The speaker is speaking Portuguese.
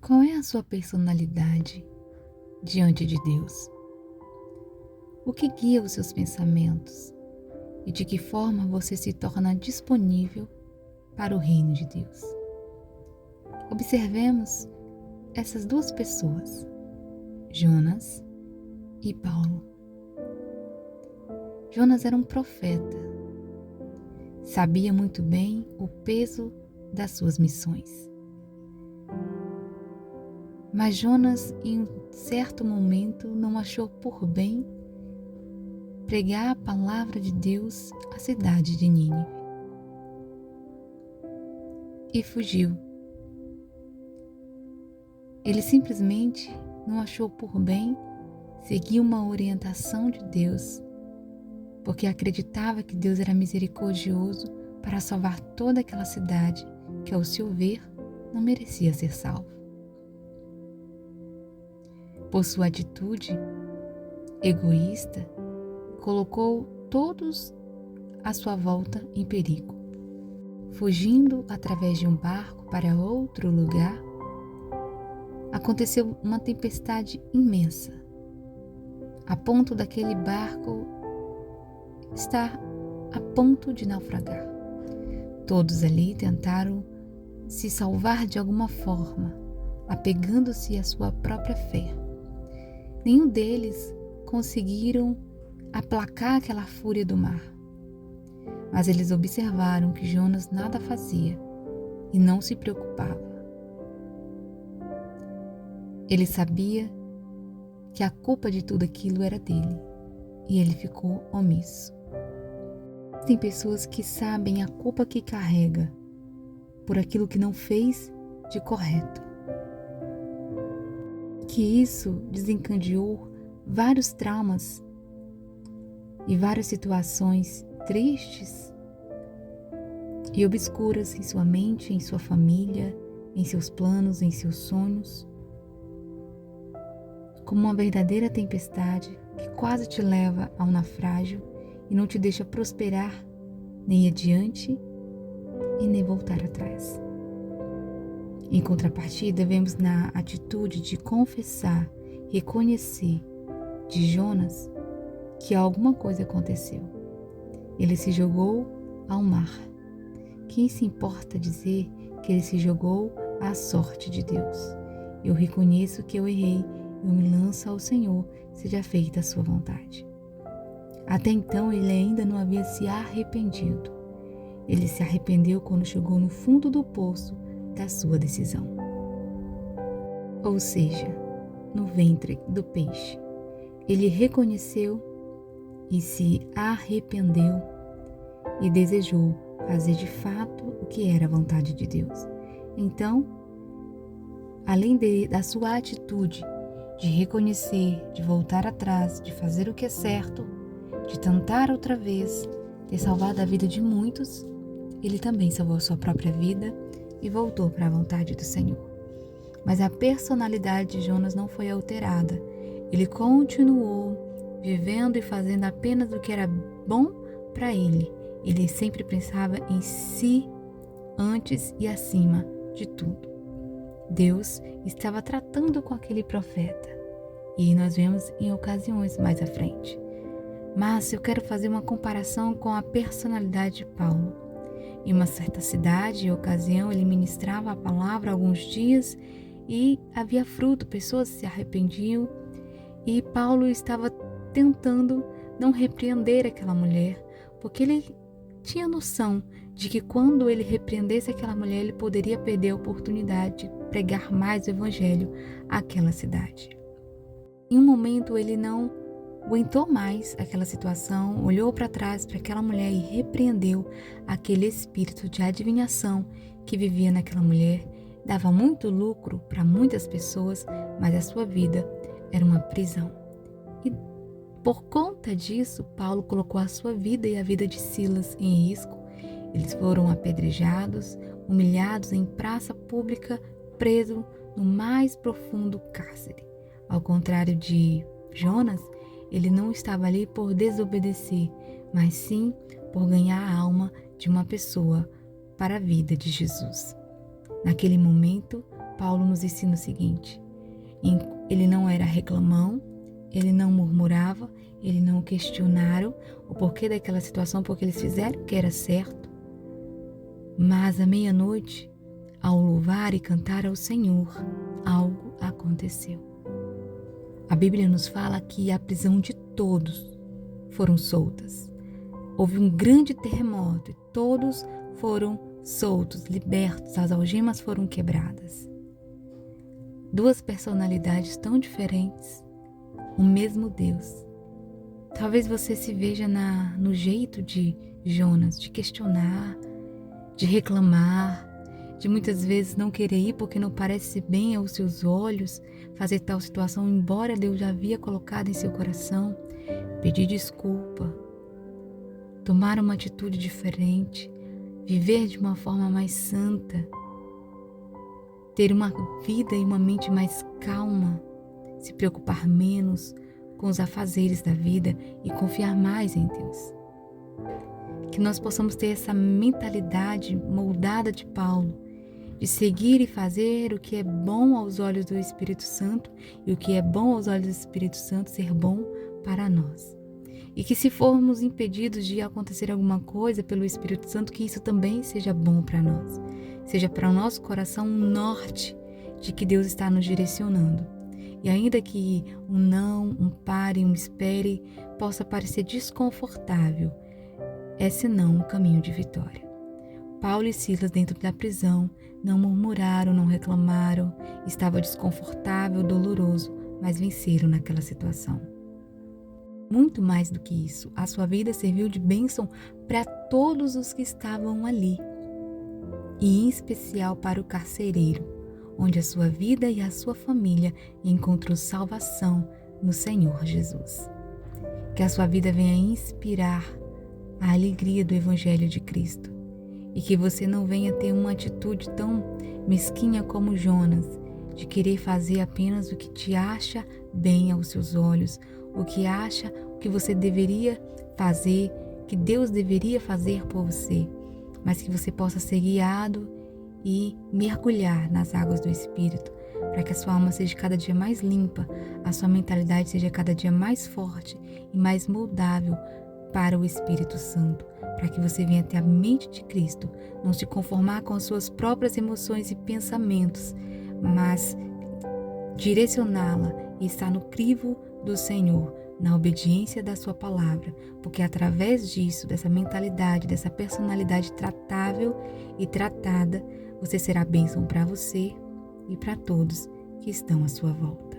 Qual é a sua personalidade diante de Deus? O que guia os seus pensamentos? E de que forma você se torna disponível para o reino de Deus? Observemos essas duas pessoas, Jonas e Paulo. Jonas era um profeta, sabia muito bem o peso das suas missões. Mas Jonas, em um certo momento, não achou por bem pregar a palavra de Deus à cidade de Nínive e fugiu. Ele simplesmente não achou por bem seguir uma orientação de Deus, porque acreditava que Deus era misericordioso para salvar toda aquela cidade que, ao seu ver, não merecia ser salva. Por sua atitude egoísta, colocou todos à sua volta em perigo. Fugindo através de um barco para outro lugar, aconteceu uma tempestade imensa, a ponto daquele barco estar a ponto de naufragar. Todos ali tentaram se salvar de alguma forma, apegando-se à sua própria fé. Nenhum deles conseguiram aplacar aquela fúria do mar. Mas eles observaram que Jonas nada fazia e não se preocupava. Ele sabia que a culpa de tudo aquilo era dele e ele ficou omisso. Tem pessoas que sabem a culpa que carrega por aquilo que não fez de correto. Que isso desencadeou vários traumas e várias situações tristes e obscuras em sua mente, em sua família, em seus planos, em seus sonhos, como uma verdadeira tempestade que quase te leva ao naufrágio e não te deixa prosperar nem adiante e nem voltar atrás. Em contrapartida, vemos na atitude de confessar, reconhecer de Jonas que alguma coisa aconteceu. Ele se jogou ao mar. Quem se importa dizer que ele se jogou à sorte de Deus? Eu reconheço que eu errei, eu me lanço ao Senhor, seja feita a sua vontade. Até então ele ainda não havia se arrependido. Ele se arrependeu quando chegou no fundo do poço da sua decisão. Ou seja, no ventre do peixe. Ele reconheceu e se arrependeu e desejou fazer de fato o que era a vontade de Deus. Então, além da sua atitude de reconhecer, de voltar atrás, de fazer o que é certo, de tentar outra vez, ter salvado a vida de muitos, ele também salvou a sua própria vida e voltou para a vontade do Senhor. Mas a personalidade de Jonas não foi alterada. Ele continuou vivendo e fazendo apenas o que era bom para ele. Ele sempre pensava em si antes e acima de tudo. Deus estava tratando com aquele profeta e nós vemos em ocasiões mais à frente. Mas eu quero fazer uma comparação com a personalidade de Paulo. Em uma certa cidade e ocasião, ele ministrava a palavra alguns dias e havia fruto, pessoas se arrependiam e Paulo estava tentando não repreender aquela mulher, porque ele tinha noção de que quando ele repreendesse aquela mulher, ele poderia perder a oportunidade de pregar mais o evangelho àquela cidade. Em um momento ele não aguentou mais aquela situação, olhou para trás para aquela mulher e repreendeu aquele espírito de adivinhação que vivia naquela mulher. Dava muito lucro para muitas pessoas, mas a sua vida era uma prisão. E por conta disso, Paulo colocou a sua vida e a vida de Silas em risco. Eles foram apedrejados, humilhados em praça pública, presos no mais profundo cárcere. Ao contrário de Jonas, ele não estava ali por desobedecer, mas sim por ganhar a alma de uma pessoa para a vida de Jesus. Naquele momento, Paulo nos ensina o seguinte: ele não era reclamão, ele não murmurava, ele não questionaram o porquê daquela situação, porque eles fizeram o que era certo. Mas à meia-noite, ao louvar e cantar ao Senhor, algo aconteceu. A Bíblia nos fala que a prisão de todos foram soltas. Houve um grande terremoto e todos foram soltos, libertos, as algemas foram quebradas. Duas personalidades tão diferentes, o mesmo Deus. Talvez você se veja no jeito de Jonas, de questionar, de reclamar, de muitas vezes não querer ir porque não parece bem aos seus olhos fazer tal situação, embora Deus já havia colocado em seu coração, pedir desculpa, tomar uma atitude diferente, viver de uma forma mais santa, ter uma vida e uma mente mais calma, se preocupar menos com os afazeres da vida e confiar mais em Deus. Que nós possamos ter essa mentalidade moldada de Paulo, de seguir e fazer o que é bom aos olhos do Espírito Santo e o que é bom aos olhos do Espírito Santo ser bom para nós. E que se formos impedidos de acontecer alguma coisa pelo Espírito Santo, que isso também seja bom para nós. Seja para o nosso coração um norte de que Deus está nos direcionando. E ainda que um não, um pare, um espere, possa parecer desconfortável, é senão um caminho de vitória. Paulo e Silas, dentro da prisão, não murmuraram, não reclamaram, estava desconfortável, doloroso, mas venceram naquela situação. Muito mais do que isso, a sua vida serviu de bênção para todos os que estavam ali, e em especial para o carcereiro, onde a sua vida e a sua família encontrou salvação no Senhor Jesus. Que a sua vida venha inspirar a alegria do Evangelho de Cristo e que você não venha ter uma atitude tão mesquinha como Jonas, de querer fazer apenas o que te acha bem aos seus olhos, o que acha que você deveria fazer, que Deus deveria fazer por você, mas que você possa ser guiado e mergulhar nas águas do Espírito, para que a sua alma seja cada dia mais limpa, a sua mentalidade seja cada dia mais forte e mais moldável para o Espírito Santo, para que você venha ter a mente de Cristo, não se conformar com as suas próprias emoções e pensamentos, mas direcioná-la e estar no crivo do Senhor, na obediência da sua palavra, porque através disso, dessa mentalidade, dessa personalidade tratável e tratada, você será bênção para você e para todos que estão à sua volta.